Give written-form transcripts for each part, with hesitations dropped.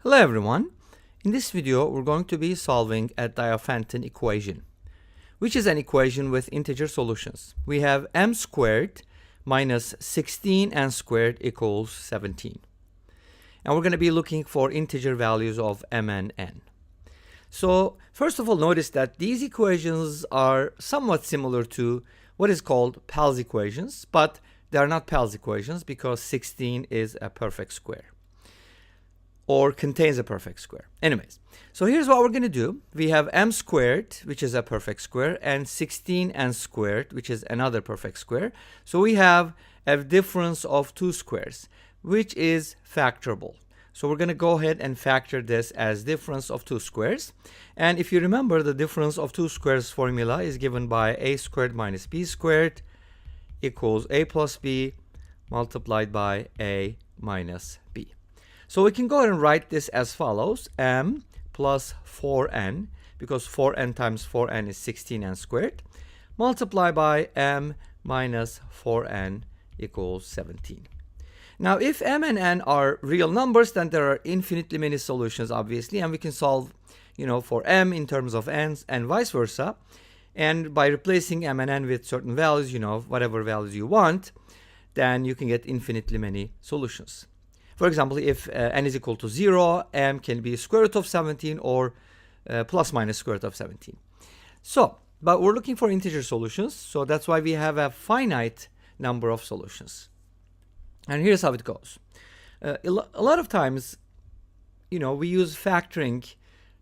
Hello everyone. In this video we're going to be solving a Diophantine equation, which is an equation with integer solutions. We have m squared minus 16n squared equals 17. And we're going to be looking for integer values of m and n. So first of all, notice that these equations are somewhat similar to what is called Pell's equations, but they are not Pell's equations because 16 is a perfect square, or contains a perfect square. Anyways, so here's what we're going to do. We have m squared, which is a perfect square, and 16n squared, which is another perfect square. So we have a difference of two squares, which is factorable. So we're going to go ahead and factor this as difference of two squares. And if you remember, the difference of two squares formula is given by a squared minus b squared equals a plus b multiplied by a minus b. So we can go ahead and write this as follows: m plus 4n, because 4n times 4n is 16n squared, multiplied by m minus 4n equals 17. Now, if m and n are real numbers, then there are infinitely many solutions, obviously, and we can solve, for m in terms of n's and vice versa. And by replacing m and n with certain values, whatever values you want, then you can get infinitely many solutions. For example, if n is equal to 0, m can be square root of 17 or plus minus square root of 17. So, but we're looking for integer solutions, so that's why we have a finite number of solutions. And here's how it goes. A lot of times, we use factoring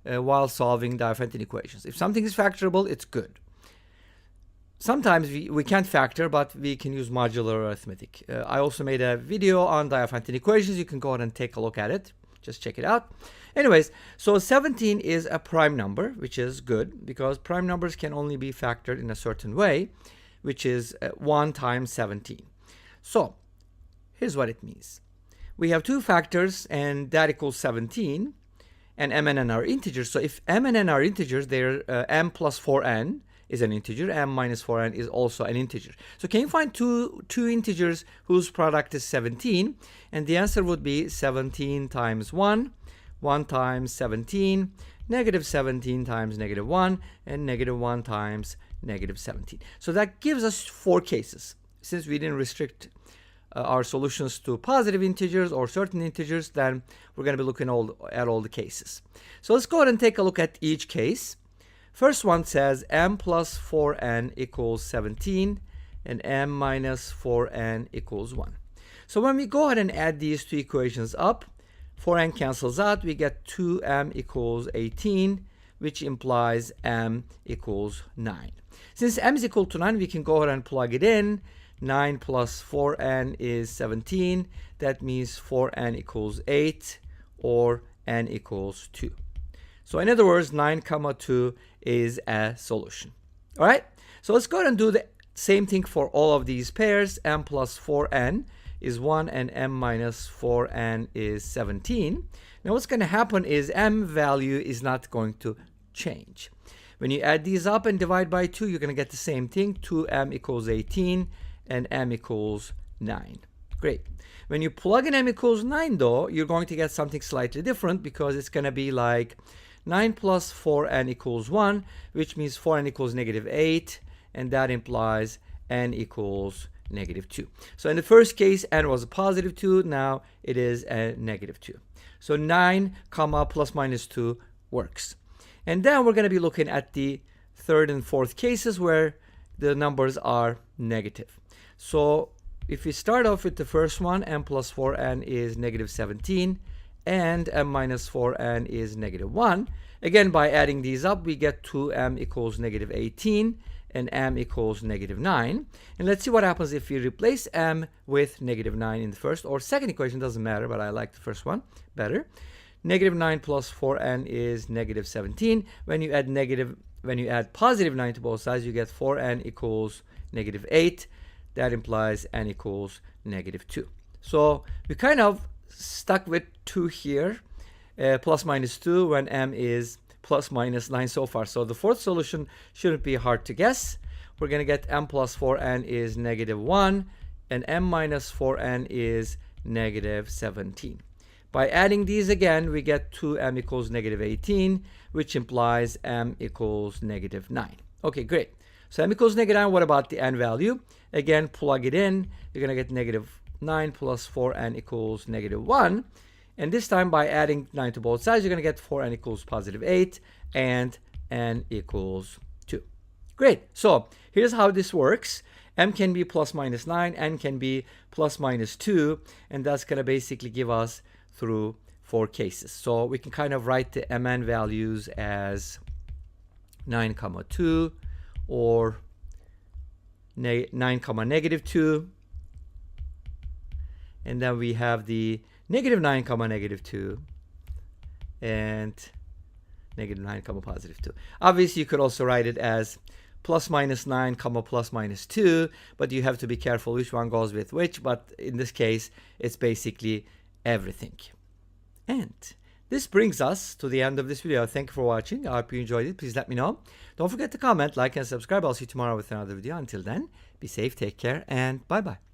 while solving Diophantine equations. If something is factorable, it's good. Sometimes we can't factor, but we can use modular arithmetic. I also made a video on Diophantine equations. You can go ahead and take a look at it. Just check it out. Anyways, so 17 is a prime number, which is good because prime numbers can only be factored in a certain way, which is 1 times 17. So here's what it means. We have two factors, and that equals 17, and m and n are integers. So if m and n are integers, they're m plus 4n is an integer, m minus 4n is also an integer. So can you find two integers whose product is 17? And the answer would be 17 times 1, 1 times 17, negative 17 times negative 1, and negative 1 times negative 17. So that gives us four cases. Since we didn't restrict our solutions to positive integers or certain integers, then we're going to be looking at all the cases. So let's go ahead and take a look at each case. First one says m plus 4n equals 17 and m minus 4n equals 1. So when we go ahead and add these two equations up, 4n cancels out, we get 2m equals 18, which implies m equals 9. Since m is equal to 9, we can go ahead and plug it in. 9 plus 4n is 17. That means 4n equals 8 or n equals 2. So in other words, 9 comma 2 is a solution. All right, so let's go ahead and do the same thing for all of these pairs. M plus 4n is 1 and m minus 4n is 17. Now what's going to happen is m value is not going to change. When you add these up and divide by 2, you're going to get the same thing. 2m equals 18 and m equals 9. Great. When you plug in m equals 9, though, you're going to get something slightly different because it's going to be like 9 plus 4n equals 1, which means 4n equals negative 8, and that implies n equals negative 2. So in the first case, n was a positive 2. Now it is a negative 2. So 9 comma plus minus 2 works. And then we're going to be looking at the third and fourth cases where the numbers are negative. So if we start off with the first one, m plus 4n is negative 17, and m minus 4n is negative 1. Again, by adding these up, we get 2m equals negative 18, and m equals negative 9. And let's see what happens if we replace m with negative 9 in the first or second equation. Doesn't matter, but I like the first one better. Negative 9 plus 4n is negative 17. When you add positive 9 to both sides, you get 4n equals negative 8. That implies n equals negative 2. So we kind of stuck with 2 here, plus minus 2 when m is plus minus 9 so far. So the fourth solution shouldn't be hard to guess. We're going to get m plus 4n is negative 1, and m minus 4n is negative 17. By adding these again, we get 2m equals negative 18, which implies m equals negative 9. Okay, great. So m equals negative 9, what about the n value? Again, plug it in. You're going to get negative 9 plus 4n equals negative 1. And this time, by adding 9 to both sides, you're going to get 4n equals positive 8 and n equals 2. Great. So here's how this works. M can be plus minus 9, n can be plus minus 2, and that's going to basically give us through 4 cases. So we can kind of write the mn values as 9 comma 2 or 9 comma negative 2, and then we have the negative 9 comma negative 2 and negative 9 comma positive 2. Obviously, you could also write it as plus minus 9 comma plus minus 2, but you have to be careful which one goes with which. But in this case, it's basically everything. And this brings us to the end of this video. Thank you for watching. I hope you enjoyed it. Please let me know. Don't forget to comment, like, and subscribe. I'll see you tomorrow with another video. Until then, be safe, take care, and bye-bye.